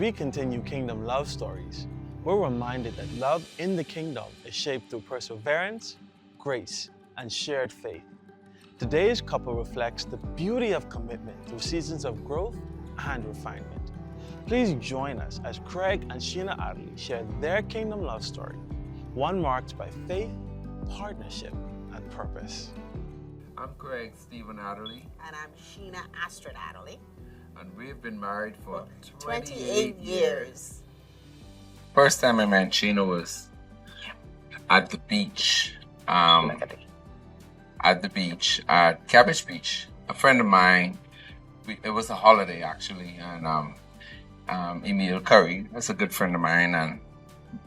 we continue Kingdom Love Stories, we're reminded that love in the kingdom is shaped through perseverance, grace, and shared faith. Today's couple reflects the beauty of commitment through seasons of growth and refinement. Please join us as Craig and Sheena Adderley share their kingdom love story, one marked by faith, partnership, and purpose. I'm Craig Stephen Adderley. And I'm Sheena Astrid Adderley. And we've been married for 28 years. First time I met Sheena was at the beach. At Cabbage Beach. A friend of mine, it was a holiday actually, and Emil Curry, that's a good friend of mine, and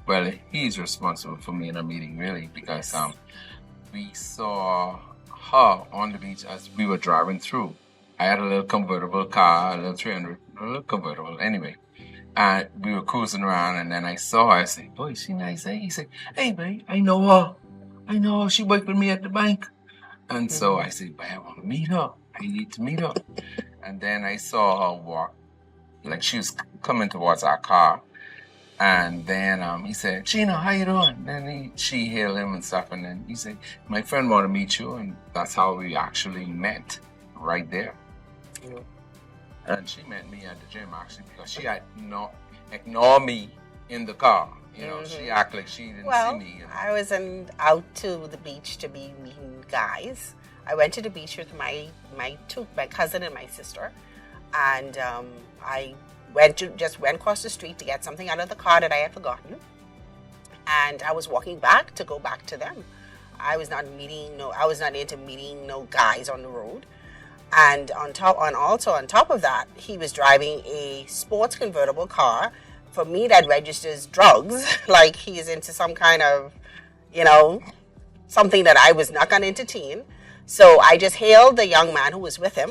well, he's responsible for me in a meeting really, because we saw her on the beach as we were driving through. I had a little convertible car, a little convertible anyway. And we were cruising around, and then I saw her. I said, boy, she nice, eh? He said, hey, babe, I know her. She worked with me at the bank. And so I said, but I want to meet her. I need to meet her. And then I saw her walk, like she was coming towards our car. And then he said, Sheena, how you doing? Then she hailed him and stuff. And then he said, my friend want to meet you. And that's how we actually met, right there. Yeah. And she met me at the gym actually, because she had not ignored me in the car. You know, she acted like she didn't see me. You know? I was out to the beach to be meeting guys. I went to the beach with my cousin and my sister, and I just went across the street to get something out of the car that I had forgotten, and I was walking back to go back to them. I was not into meeting no guys on the road. And on top of that, he was driving a sports convertible car. For me, that registers drugs, like he is into some kind of, something that I was not going to entertain. So I just hailed the young man who was with him,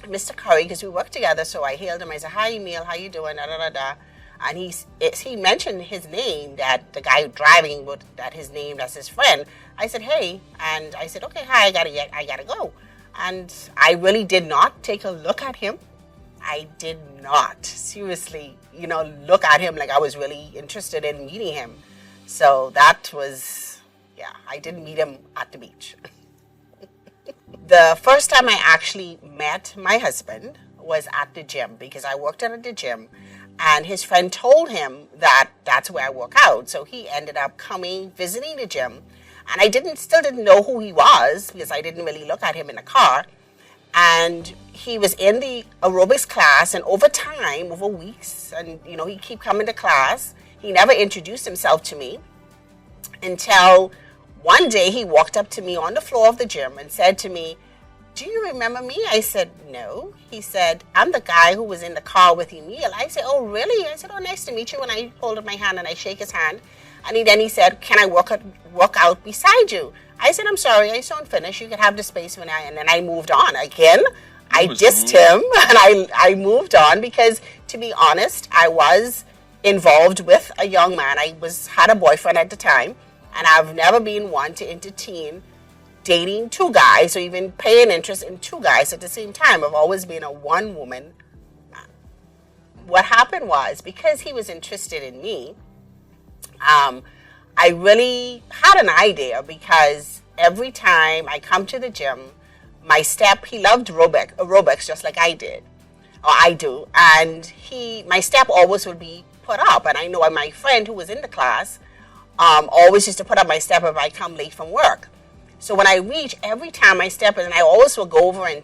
Mr. Curry, because we worked together. So I hailed him. I said, hi, Emil, how you doing? Da, da, da, da. And he mentioned his name, that the guy driving, that his name, that's his friend. I said, hey. And I said, okay, hi, I gotta go. And I really did not take a look at him. I did not seriously, look at him like I was really interested in meeting him. So that was, I didn't meet him at the beach. The first time I actually met my husband was at the gym, because I worked at the gym, and his friend told him that that's where I work out. So he ended up visiting the gym. And I still didn't know who he was, because I didn't really look at him in the car. And he was in the aerobics class, and over time, over weeks, and he keep coming to class. He never introduced himself to me until one day he walked up to me on the floor of the gym and said to me, do you remember me? I said, no. He said, I'm the guy who was in the car with Emil. I said, oh, really? I said, oh, nice to meet you. And I hold up my hand and I shake his hand. And then he said, can I work out beside you? I said, I'm sorry, I soon finished. You can have the space and then I moved on. Again, I dissed him, and I moved on, because, to be honest, I was involved with a young man. I had a boyfriend at the time, and I've never been one to entertain dating two guys or even paying interest in two guys at the same time. I've always been a one-woman man. What happened was, because he was interested in me, I really had an idea, because every time I come to the gym, he loved aerobics just like I did, or I do, and my step always would be put up. And I know my friend who was in the class always used to put up my step if I come late from work. So when I reach, every time I step in, and I always will go over and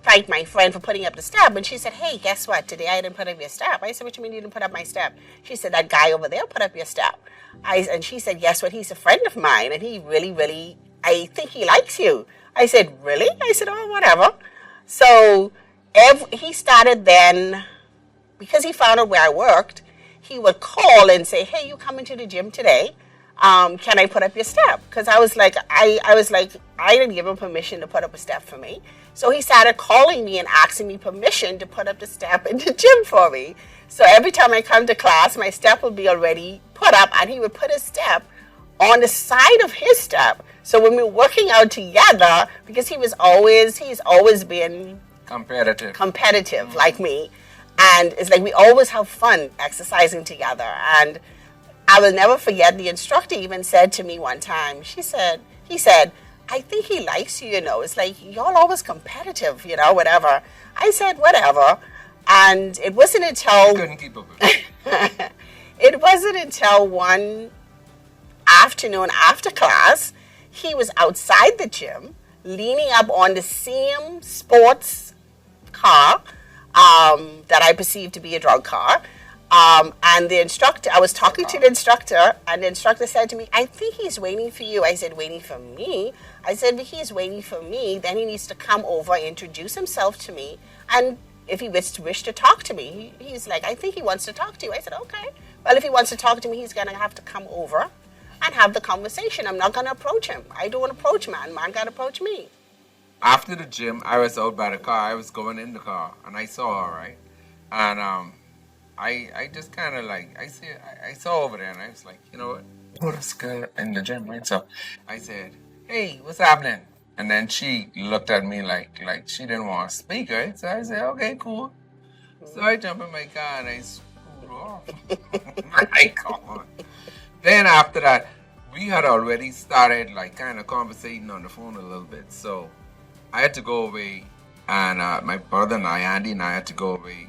thank my friend for putting up the step. And she said, hey, guess what? Today I didn't put up your step. I said, what you mean you didn't put up my step? She said, that guy over there put up your step. And she said, guess what? He's a friend of mine, and he really, really, I think he likes you. I said, really? I said, oh, whatever. So he started then, because he found out where I worked, he would call and say, hey, you coming to the gym today? Can I put up your step? Because I was like, I didn't give him permission to put up a step for me. So he started calling me and asking me permission to put up the step in the gym for me. So every time I come to class, my step would be already put up, and he would put a step on the side of his step. So when we were working out together, because he's always been competitive like me, And it's like we always have fun exercising together. And I will never forget, the instructor even said to me one time, he said, I think he likes you, you know. It's like, y'all always competitive, you know, whatever. I said, whatever. And it wasn't until... Couldn't keep up with it. It wasn't until one afternoon after class, he was outside the gym, leaning up on the same sports car that I perceived to be a drug car. And the instructor, I was talking to the instructor, and the instructor said to me, I think he's waiting for you. I said, waiting for me? I said, if he's waiting for me, then he needs to come over, introduce himself to me, and if he wish to talk to me. He's like, I think he wants to talk to you. I said, okay. Well, if he wants to talk to me, he's going to have to come over and have the conversation. I'm not going to approach him. I don't approach man. Man got to approach me. After the gym, I was out by the car. I was going in the car, and I saw her, right? And I just kind of like, I saw over there, and I was like, you know what? Oh, this girl in the gym, right? So I said, hey, what's happening? And then she looked at me like she didn't want to speak, right? So I said, okay, cool. So I jumped in my car and I screwed off. My God. Then after that, we had already started like kind of conversating on the phone a little bit. So I had to go away, and my brother and I, Andy and I, had to go away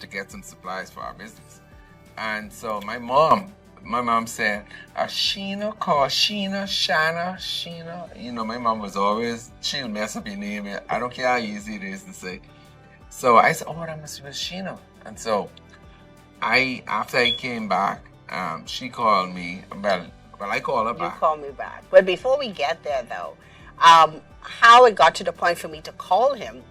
to get some supplies for our business. And so my mom said, Sheena, call Sheena, Shana, Sheena. You know, my mom was always, she'll mess up your name. I don't care how easy it is to say. So I said, oh, that must be Sheena. And so after I came back, she called me. Well, I called her back. You called me back. But before we get there, though, how it got to the point for me to call him,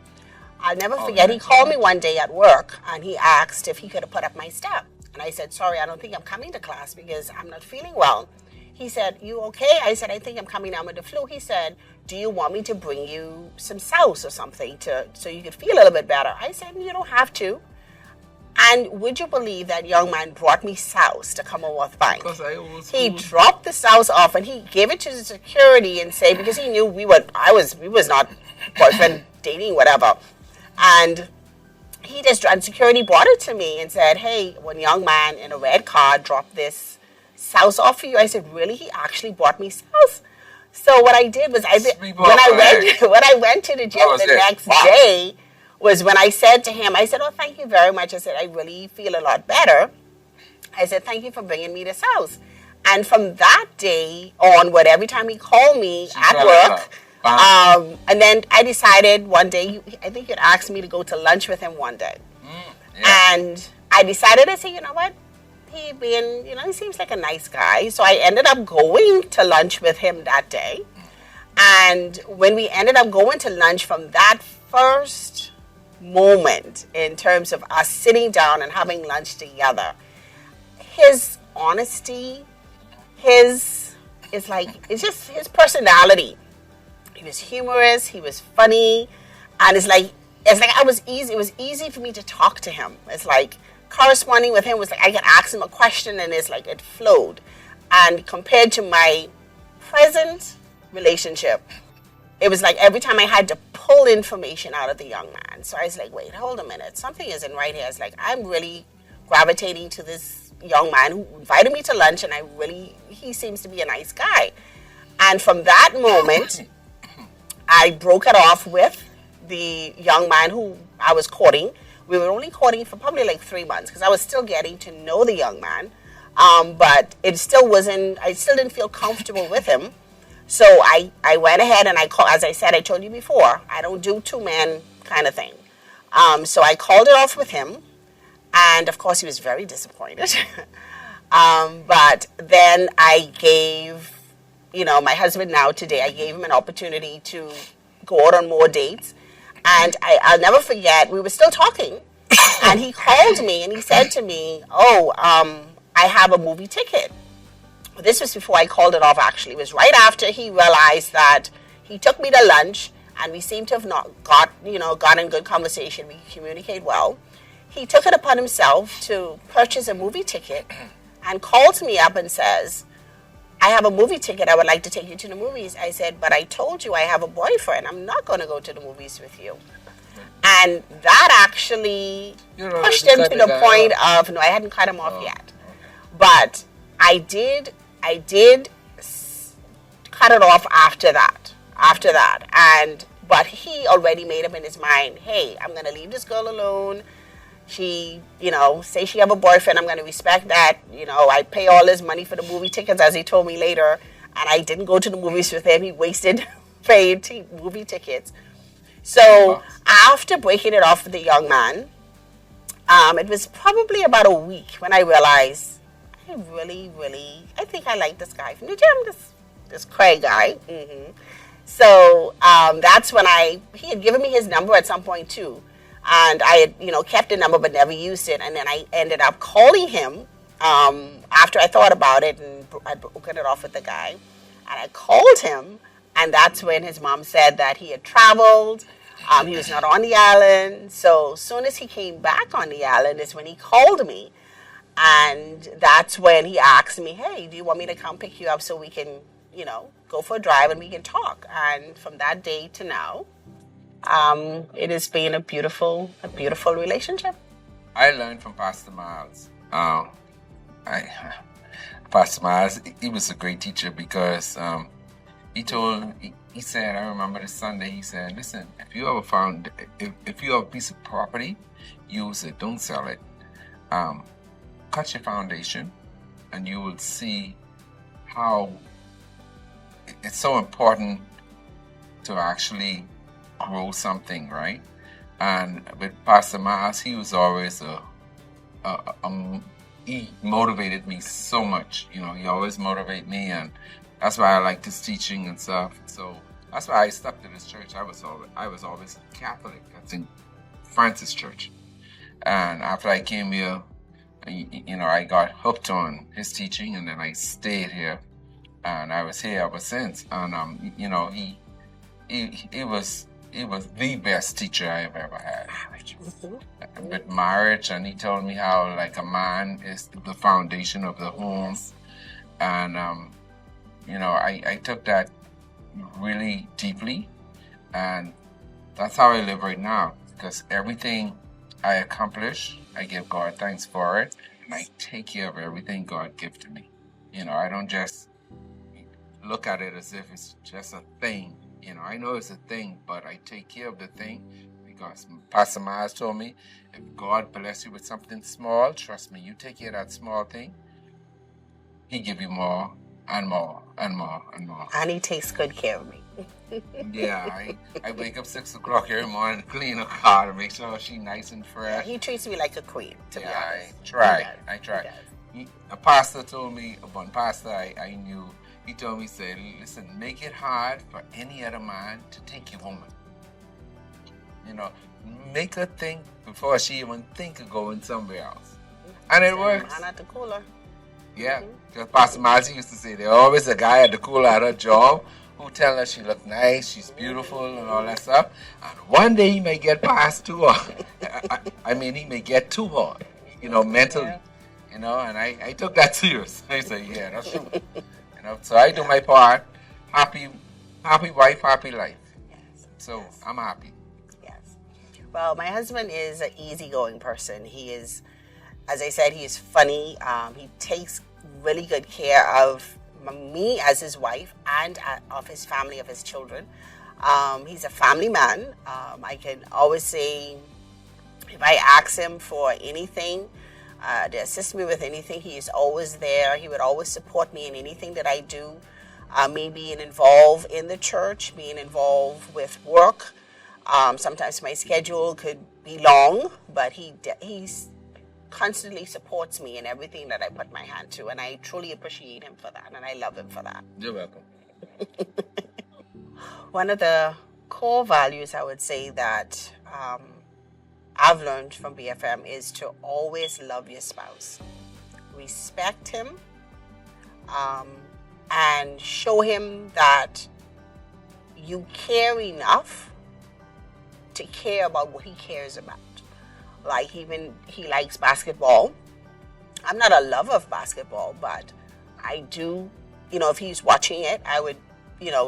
I'll never forget. He called me one day at work, and he asked if he could have put up my step. And I said, sorry, I don't think I'm coming to class because I'm not feeling well. He said, you okay? I said, I think I'm coming down with the flu. He said, do you want me to bring you some sauce or something so you could feel a little bit better? I said, you don't have to. And would you believe that young man brought me sauce to come over with bank? He dropped the sauce off and he gave it to the security and said, because he knew we was not boyfriend, dating, whatever. And he just, and security brought it to me and said, hey, one young man in a red car dropped this sauce off for you. I said, really? He actually brought me sauce. So what I did was, when I went to the gym the next day, was when I said to him, I said, oh, thank you very much. I said, I really feel a lot better. I said, thank you for bringing me this sauce. And from that day on, every time he called me at work, and then I decided one day, I think he'd asked me to go to lunch with him one day. And I decided to say, you know what? He seems like a nice guy. So I ended up going to lunch with him that day. And when we ended up going to lunch, from that first moment in terms of us sitting down and having lunch together, his honesty, it's just his personality. He was humorous, he was funny, and it was easy for me to talk to him. It's like corresponding with him was like I could ask him a question and it's like it flowed. And compared to my present relationship, it was like every time I had to pull information out of the young man. So I was like, wait, hold a minute, something isn't right here. It's like I'm really gravitating to this young man who invited me to lunch, and he seems to be a nice guy. And from that moment, I broke it off with the young man who I was courting. We were only courting for probably like 3 months because I was still getting to know the young man. But I still didn't feel comfortable with him. So I went ahead and as I said, I told you before, I don't do two-man kind of thing. So I called it off with him. And of course, he was very disappointed. But then I gave, my husband now today, I gave him an opportunity to go out on more dates. And I'll never forget, we were still talking. And he called me and he said to me, I have a movie ticket. This was before I called it off, actually. It was right after he realized that he took me to lunch and we seemed to have not gotten good conversation. We communicate well. He took it upon himself to purchase a movie ticket and calls me up and says, I have a movie ticket. I would like to take you to the movies. I said, but I told you I have a boyfriend. I'm not going to go to the movies with you. And that actually You know, pushed they him cut to the the guy point off. of, no, I hadn't cut him off Oh, yet. okay. But I did cut it off after that. After that. But he already made up in his mind, hey, I'm going to leave this girl alone. She, say she have a boyfriend, I'm going to respect that. I pay all his money for the movie tickets, as he told me later. And I didn't go to the movies with him. He wasted paid movie tickets. So $10. after breaking it off with the young man, it was probably about a week when I realized I I think I like this guy from the gym, this Craig guy. So that's when he had given me his number at some point too. And I had, kept the number but never used it. And then I ended up calling him after I thought about it and I'd broken it off with the guy. And I called him, and that's when his mom said that he had traveled. He was not on the island. So as soon as he came back on the island is when he called me. And that's when he asked me, hey, do you want me to come pick you up so we can, go for a drive and we can talk? And from that day to now, it has been a beautiful relationship. I learned from Pastor Miles. Pastor Miles, he was a great teacher because he said, I remember this Sunday, he said, listen, if you have a piece of property, use it, don't sell it. Cut your foundation and you will see how it's so important to actually grow something, right? And with Pastor Miles, he was always he motivated me so much. He always motivated me, and that's why I liked his teaching and stuff. So that's why I stuck to this church. I was always Catholic. That's in Francis Church. And after I came here, I got hooked on his teaching, and then I stayed here, and I was here ever since. And he was the best teacher I have ever had. With marriage, and he told me how like a man is the foundation of the home, and I took that really deeply, and that's how I live right now. Because everything I accomplish, I give God thanks for it, and I take care of everything God gives to me. I don't just look at it as if it's just a thing. I know it's a thing, but I take care of the thing because Pastor Miles told me, if God bless you with something small, trust me, you take care of that small thing, He give you more and more and more and more. And he takes good care of me. Yeah, I wake up 6 o'clock every morning to clean her car to make sure she's nice and fresh. He treats me like a queen, to be honest. I try. A pastor told me, one pastor I knew, he told me, say, listen, make it hard for any other man to take your woman. Make her think before she even think of going somewhere else. And it works. Man at the cooler. Yeah, because Pastor Miles used to say, there's always a guy at the cooler at her job who tell her she look nice, she's beautiful, and all that stuff. And one day he may get past to her. I mean, he may get to her, mentally. Yeah. And I took that serious. I said, yeah, that's true. So I do my part. Happy wife, happy life. Yes. So Yes. I'm happy. Yes. Well, my husband is an easygoing person. He is, as I said, he is funny. He takes really good care of me as his wife and of his family, of his children. He's a family man. I can always say, if I ask him for anything, to assist me with anything, he is always there. He would always support me in anything that I do. Me being involved in the church, being involved with work. Sometimes my schedule could be long, but he's constantly supports me in everything that I put my hand to, and I truly appreciate him for that, and I love him for that. You're welcome. One of the core values I would say that I've learned from BFM is to always love your spouse, respect him, and show him that you care enough to care about what he cares about. Like, even he likes basketball. I'm not a lover of basketball, but I do, if he's watching it, I would,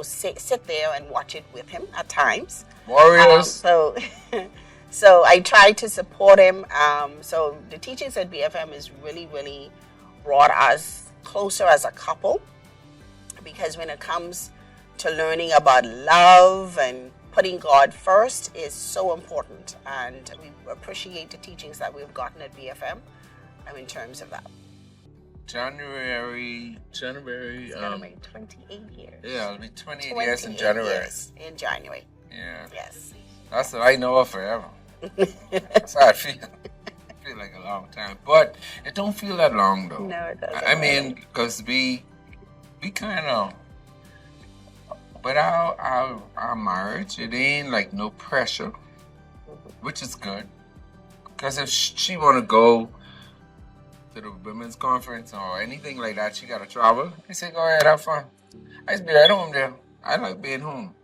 sit there and watch it with him at times. Warriors. So I try to support him. So the teachings at BFM is really, really brought us closer as a couple, because when it comes to learning about love and putting God first is so important. And we appreciate the teachings that we've gotten at BFM in terms of that. January, 28 years. yeah, it'll be 28 years in January. Years in January. Yeah. Yes. That's what I know of forever. That's how I feel. I feel like a long time. But it don't feel that long, though. No, it doesn't. I mean, because we kind of, with our marriage, it ain't like no pressure, which is good. Because if she want to go to the women's conference or anything like that, she got to travel. I say, go ahead, have fun. I just be right home there. I like being home.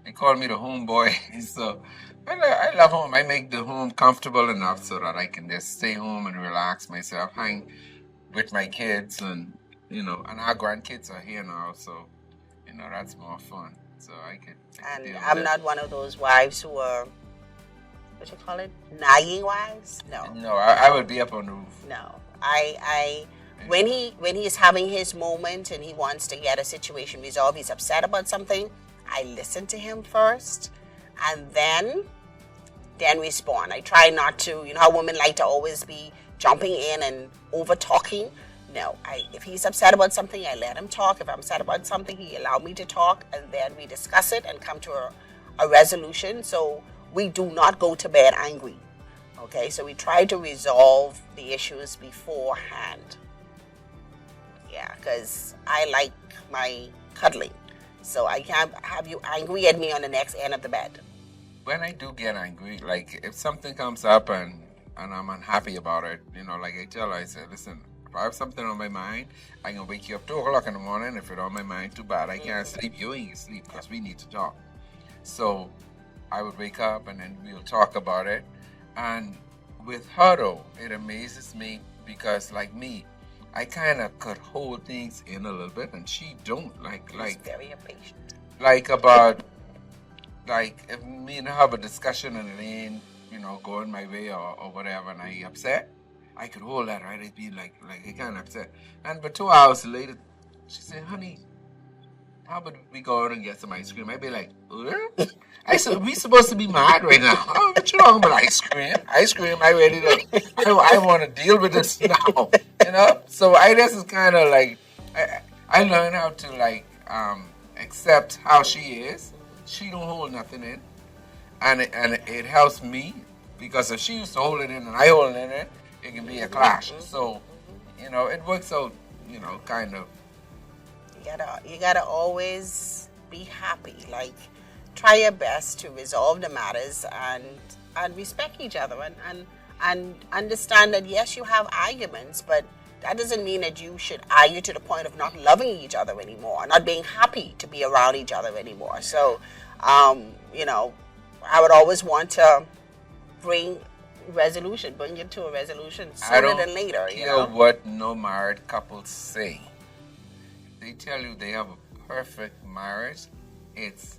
They call me the home boy. So I love home. I make the home comfortable enough so that I can just stay home and relax myself, hang with my kids, and and our grandkids are here now, so that's more fun. So I could And deal with I'm it. not one of those wives who are, what you call it, nagging wives. No, No, I would be up on the roof. no. I when he's having his moment and he wants to get a situation resolved, he's upset about something, I listen to him first, and then respond. I try not to, how women like to always be jumping in and over talking. No, if he's upset about something, I let him talk. If I'm upset about something, he allowed me to talk, and then we discuss it and come to a resolution. So we do not go to bed angry. Okay, so we try to resolve the issues beforehand. Yeah, because I like my cuddling. So I can't have you angry at me on the next end of the bed. When I do get angry, like if something comes up and I'm unhappy about it, like I tell her, I say, listen, if I have something on my mind, I can wake you up 2 o'clock in the morning. If it's on my mind too bad, I can't sleep. You ain't sleep because we need to talk. So I would wake up and then we'll talk about it. And with her though, it amazes me because like me, I kind of could hold things in a little bit, and she don't He's very impatient. about if me and her have a discussion and it ain't going my way or whatever, and I upset, I could hold that, right? I'd be like I kind of upset, but 2 hours later, she said, "Honey, how about we go out and get some ice cream?" I'd be like, I said, we supposed to be mad right now. Oh, what you talking about ice cream? Ice cream, I ready to, I want to deal with this now, So I guess it's kind of like, I learned how to accept how she is. She don't hold nothing in. And it helps me, because if she used to hold it in and I hold it in, it can be a clash. So, it works out, kind of. You gotta always be happy. Like, try your best to resolve the matters and respect each other and understand that yes, you have arguments, but that doesn't mean that you should argue to the point of not loving each other anymore, not being happy to be around each other anymore. So, I would always want to bring it to a resolution sooner than later. I don't care what no married couples say. They tell you they have a perfect marriage. It's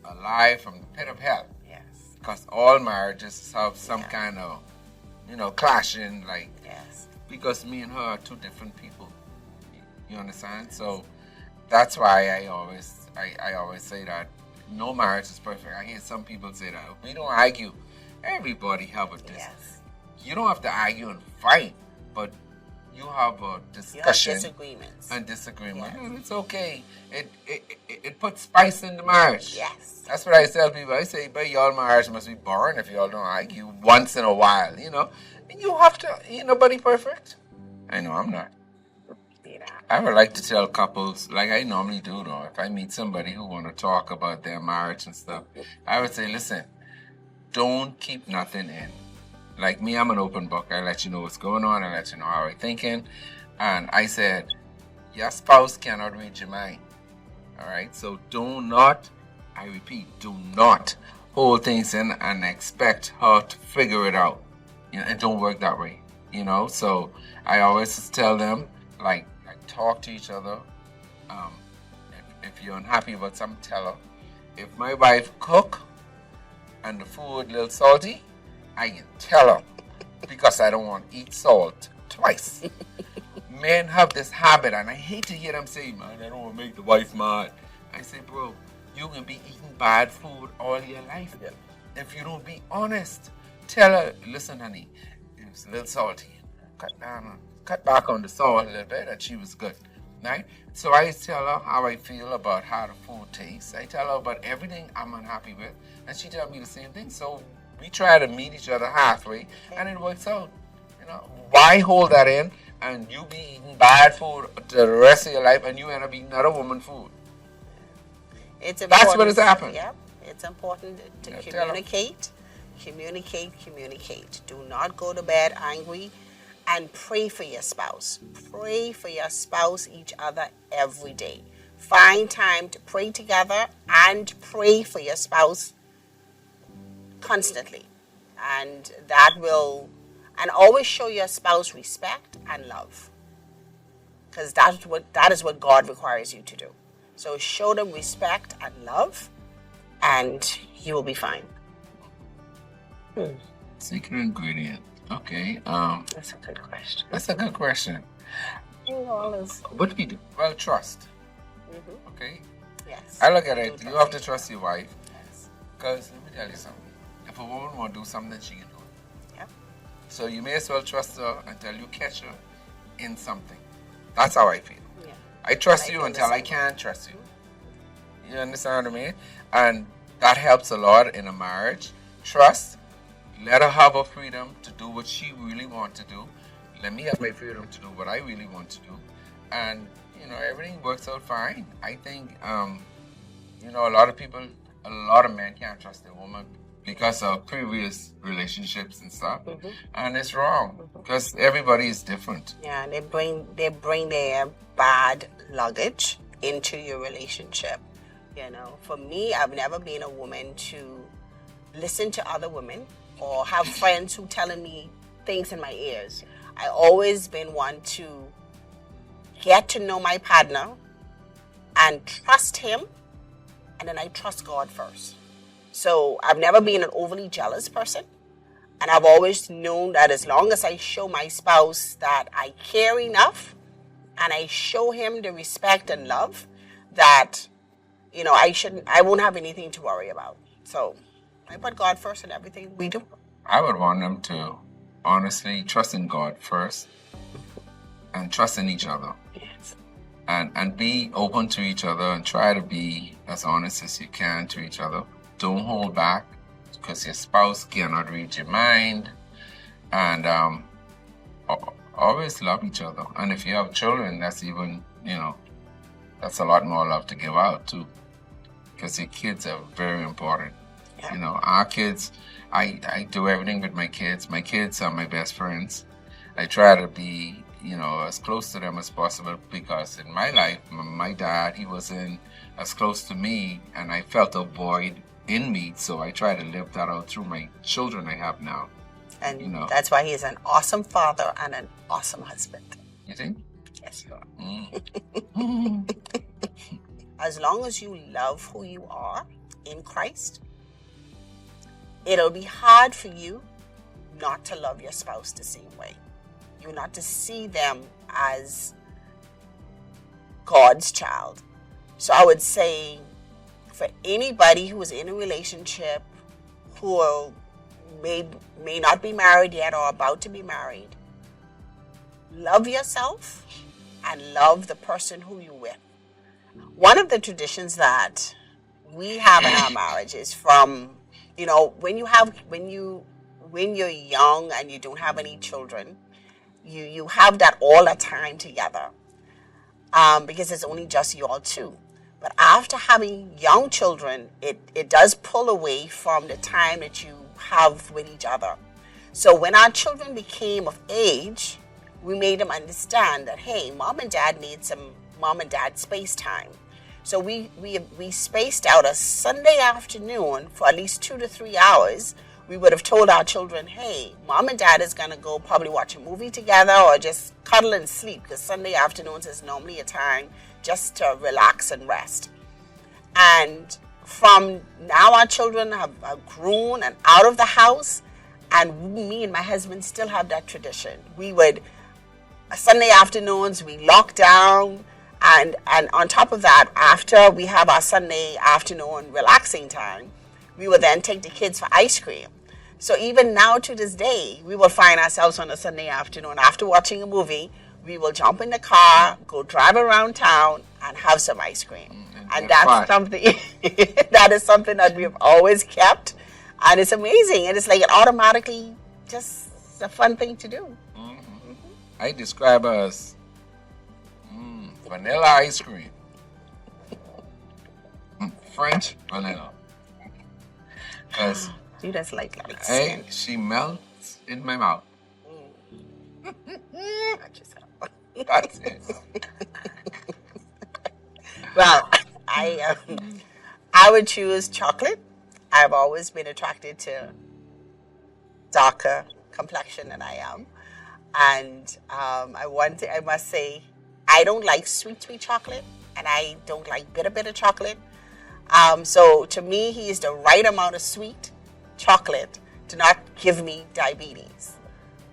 a lie from the pit of hell. Yes. Because all marriages have some kind of, clashing, Yes. because me and her are two different people. You understand? So that's why I always say that no marriage is perfect. I hear some people say that we don't argue. Everybody have a disagreement. Yes. You don't have to argue and fight, but you have a discussion. You have disagreements. And disagreement. Yes. And it's okay. It puts spice in the marriage. Yes. That's what I tell people. I say, but y'all marriage must be boring if y'all don't argue once in a while, And you have to, ain't nobody perfect. I know I'm not. I would like to tell couples, like I normally do though, if I meet somebody who want to talk about their marriage and stuff, I would say, listen, don't keep nothing in. Like me, I'm an open book. I let you know what's going on. I let you know how I'm thinking. And I said, your spouse cannot read your mind. All right? So do not, I repeat, do not hold things in and expect her to figure it out. It don't work that way. So I always tell them, talk to each other. If you're unhappy about something, tell her. If my wife cook and the food a little salty, I can tell her because I don't want to eat salt twice. Men have this habit, and I hate to hear them say, man, I don't want to make the wife mad. I say, bro, you can be eating bad food all your life. Yeah. If you don't be honest, tell her, listen, honey, it was a little salty. Cut back on the salt a little bit, and she was good. Right? So I tell her how I feel about how the food tastes. I tell her about everything I'm unhappy with, and she tells me the same thing. So we try to meet each other halfway, and it works out. You know, why hold that in and you be eating bad food the rest of your life, and you end up eating other woman's food? It's important. That's what has happened. Yep. It's important to Yeah, communicate. Do not go to bed angry, and pray for your spouse. Pray for your spouse, each other every day. Find time to pray together and pray for your spouse constantly. And that will, and always show your spouse respect and love. Because that is what God requires you to do. So show them respect and love, and you will be fine. Secret ingredient. Okay. That's a good question. That's a good question. What do we do? Well, trust. Mm-hmm. Okay. Yes. I look at it. You have to trust your wife. Yes. Because let me tell you something. If a woman want to do something, she can do it. Yep. So you may as well trust her until you catch her in something. That's how I feel. Yeah. I trust I you feel until the I same. can't trust you. You understand what I mean? And that helps a lot in a marriage. Trust. Let her have her freedom to do what she really wants to do. Let me have my freedom to do what I really want to do. And, you know, everything works out fine. I think, you know, a lot of men can't trust their woman because of previous relationships and stuff. Mm-hmm. And it's wrong because everybody is different. Yeah, and they bring their bad luggage into your relationship. You know, for me, I've never been a woman to listen to other women or have friends who telling me things in my ears. I always been one to get to know my partner and trust him, and then I trust God first. So I've never been an overly jealous person, and I've always known that as long as I show my spouse that I care enough and I show him the respect and love, that, you know, I won't have anything to worry about. So I put God first in everything we do. I would want them to honestly trust in God first and trust in each other. Yes. And be open to each other and try to be as honest as you can to each other. Don't hold back because your spouse cannot read your mind. And always love each other. And if you have children, that's even, you know, that's a lot more love to give out too. Because your kids are very important. Yeah. You know, our kids, I do everything with my kids. My kids are my best friends. I try to be, you know, as close to them as possible because in my life, my dad, he wasn't as close to me and I felt a void in me. So I try to live that out through my children I have now. And you know. that's why he's an awesome father and an awesome husband. You think? Yes, you are. Mm. As long as you love who you are in Christ, it'll be hard for you not to love your spouse the same way. You're not to see them as God's child. So I would say for anybody who is in a relationship who may not be married yet or about to be married, love yourself and love the person who you're with. One of the traditions that we have in our marriage is from, you know, when you're young and you don't have any children, you have that all the time together, because it's only just you all two. But after having young children, it does pull away from the time that you have with each other. So when our children became of age, we made them understand that, hey, mom and dad need some mom and dad space time. So we spaced out a Sunday afternoon for at least 2 to 3 hours. We would have told our children, hey, mom and dad is going to go probably watch a movie together or just cuddle and sleep, because Sunday afternoons is normally a time just to relax and rest. And from now our children have grown and out of the house, and me and my husband still have that tradition. We would, Sunday afternoons, we lock down, and on top of that, after we have our Sunday afternoon relaxing time, we will then take the kids for ice cream. So even now to this day, we will find ourselves on a Sunday afternoon after watching a movie. We will jump in the car, go drive around town, and have some ice cream. And that's something that is something that we've always kept, and it's amazing. And it's like it automatically just a fun thing to do. I describe her as vanilla ice cream. French vanilla. Because you just like light. She melts in my mouth. That's it. Well, I would choose chocolate. I've always been attracted to darker complexion than I am. And I must say, I don't like sweet chocolate, and I don't like bitter chocolate. So to me, he is the right amount of sweet chocolate to not give me diabetes.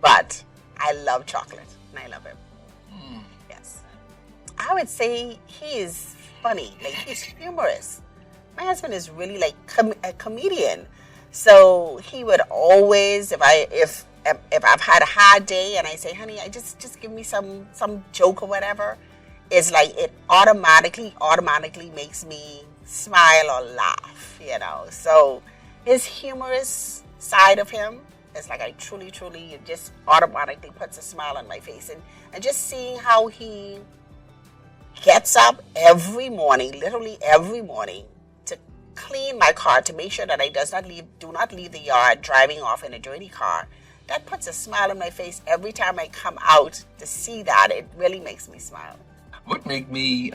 But I love chocolate, and I love him. Yes. I would say he is funny, like he's humorous. My husband is really like a comedian. So he would always, if I've had a hard day and I say, honey, I just give me some joke or whatever, it's like it automatically makes me smile or laugh, you know. So his humorous side of him is like I truly, it just automatically puts a smile on my face. And just seeing how he gets up every morning, literally every morning, to clean my car, to make sure that I do not leave the yard driving off in a dirty car. That puts a smile on my face every time I come out to see that. It really makes me smile. What make me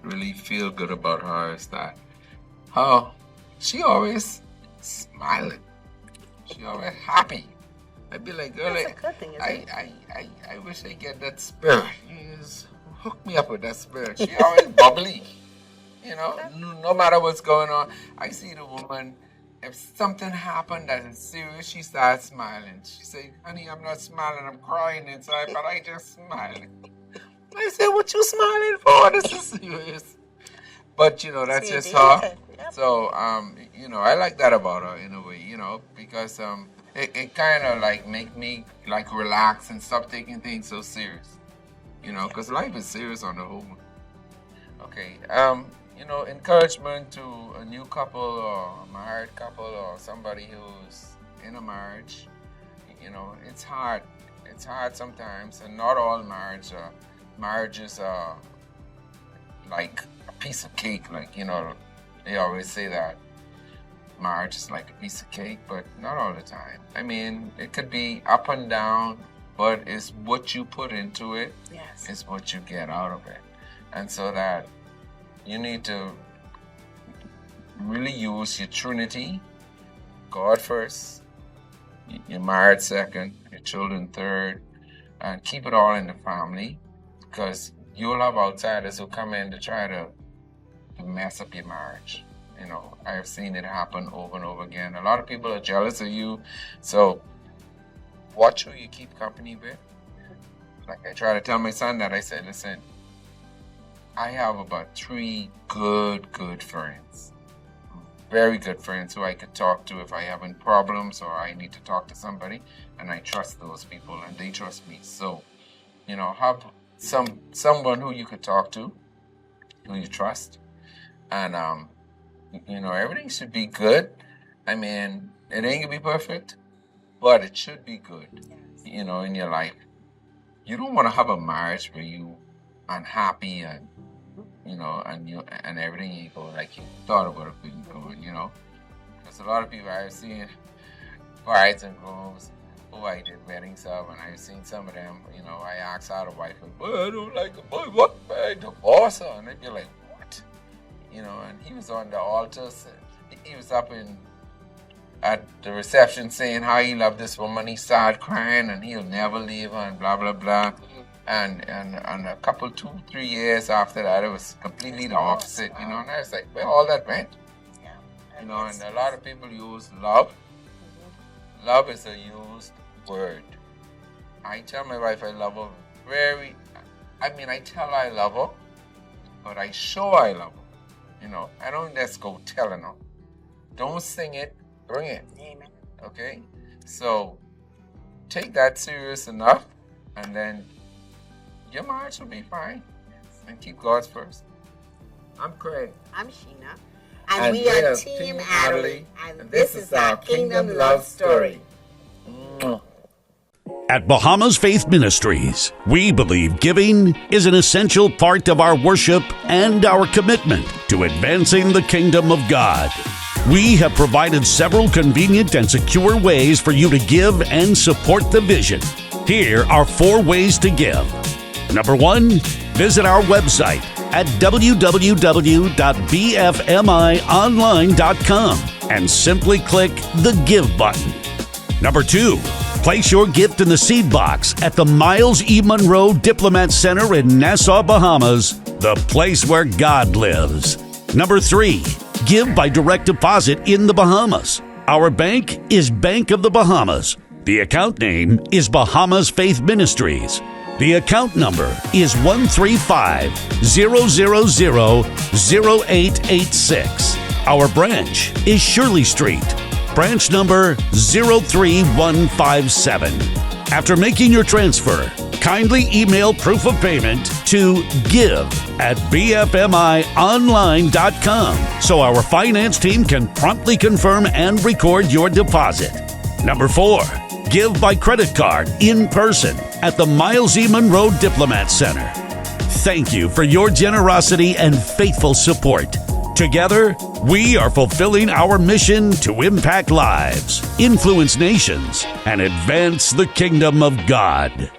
really feel good about her is that she always smiling. She always happy. I'd be like, girl, that's a good thing, isn't it? I wish I get that spirit. Just hook me up with that spirit. She always bubbly. You know, no matter what's going on. I see the woman, if something happened that is serious, she starts smiling. She say, honey, I'm not smiling, I'm crying inside, but I just smiling. I said, what you smiling for? This is serious. But, you know, that's just her. Yep. So, you know, I like that about her in a way, you know, because it kind of like make me like relax and stop taking things so serious, you know, because life is serious on the whole. Okay, you know, encouragement to a new couple or a married couple or somebody who's in a marriage, you know, it's hard. It's hard sometimes, and not all marriages are like a piece of cake, like, you know, they always say that marriage is like a piece of cake, but not all the time. I mean, it could be up and down, but it's what you put into it, yes, is what you get out of it. And so that you need to really use your Trinity, God first, your married second, your children third, and keep it all in the family, because you'll have outsiders who come in to try to mess up your marriage. You know, I have seen it happen over and over again. A lot of people are jealous of you, so watch who you keep company with. Like I try to tell my son that, I said, listen, I have about 3 good friends, very good friends who I could talk to if I have any problems or I need to talk to somebody, and I trust those people and they trust me. So, you know, have someone who you could talk to, who you trust, and you know, everything should be good. I mean, it ain't gonna be perfect, but it should be good. Yes. You know, in your life. You don't want to have a marriage where you unhappy and, you know, and everything ain't going like you thought it would have been going, you know. Because a lot of people, I've seen brides and grooms who I did weddings of, and I've seen some of them, you know, I asked how the wife was, boy, I don't like it, boy, what, I divorce her, and they'd be like, what? You know, and he was on the altar, he was up at the reception saying how he loved this woman, he started crying, and he'll never leave her, and blah, blah, blah. And a couple, 2-3 years after that, it was completely the opposite, you know. And I was like, where all that went? Yeah. You know, and a lot of people use love. Love is a used word. I tell my wife I love her I tell her I love her, but I show I love her. You know, I don't just go telling her. Don't sing it, bring it. Amen. Okay? So, take that serious enough, and then your marriage will be fine. And keep God's first. I'm Craig. I'm Sheena. And we are Team Adderley. And this is our Kingdom Love Story. At Bahamas Faith Ministries, we believe giving is an essential part of our worship and our commitment to advancing the kingdom of God. We have provided several convenient and secure ways for you to give and support the vision. Here are 4 ways to give. Number 1, visit our website at www.bfmionline.com and simply click the Give button. Number 2, place your gift in the seed box at the Miles E. Monroe Diplomat Center in Nassau, Bahamas, the place where God lives. Number 3, give by direct deposit in the Bahamas. Our bank is Bank of the Bahamas. The account name is Bahamas Faith Ministries. The account number is 135-000-0886. Our branch is Shirley Street, branch number 03157. After making your transfer, kindly email proof of payment to give@bfmionline.com so our finance team can promptly confirm and record your deposit. Number 4, give by credit card in person at the Miles E. Monroe Diplomat Center. Thank you for your generosity and faithful support. Together, we are fulfilling our mission to impact lives, influence nations, and advance the kingdom of God.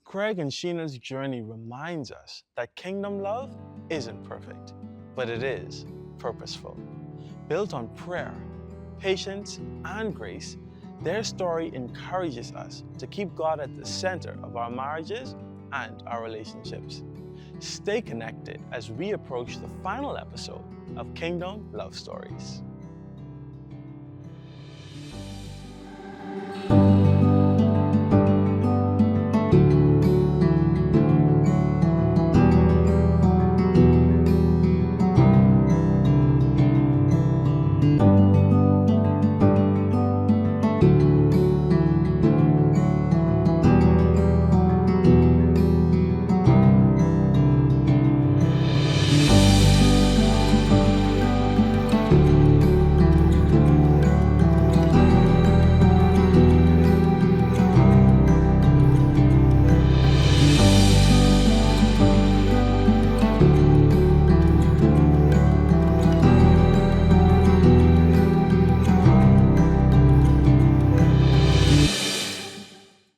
Craig and Sheena's journey reminds us that kingdom love isn't perfect, but it is purposeful. Built on prayer, patience, and grace, their story encourages us to keep God at the center of our marriages and our relationships. Stay connected as we approach the final episode of Kingdom Love Stories.